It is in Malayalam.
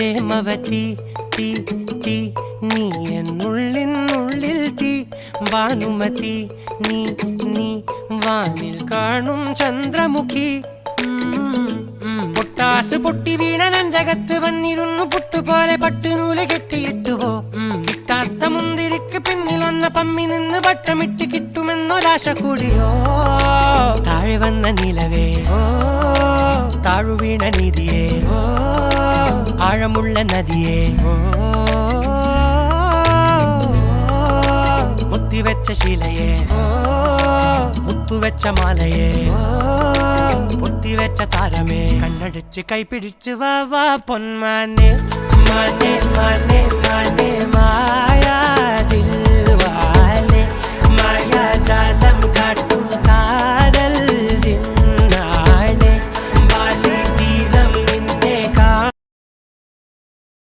പ്രേമവതി തീ തീ നീ എന്നുള്ളിനുള്ളിൽ തീ ഭാനുമതി നീ നീ വാനിൽ കാണും ചന്ദ്രമുഖി പൊട്ടാസ് പൊട്ടി വീണ നെഞ്ചകത്ത് വന്നിരുന്നു പുട്ടുപോലെ പട്ടുനൂല് കെട്ടിയിട്ടുവോ കിട്ടാത്ത മുന്തിരിക്ക് പിന്നിൽ വന്ന പമ്മി നിന്ന് വട്ടമിട്ട് കിട്ടുമെന്നൊരാശ കൂടിയോ താഴെ വന്ന നിലവേ താഴു വീണ നിധിയേ ആഴമുള്ള നദിയേ കൊത്തിവെച്ച ശിലയെ മുത്തുവെച്ച മാലയെ പൊത്തിവെച്ച താരമേ കണ്ണടിച്ച് കൈപിടിച്ച് വാ വാ പൊന്മാനെ മാനെ മാനെ മാനെ മായാ ദിൽവാലെ മായാജാലം കാട്ടി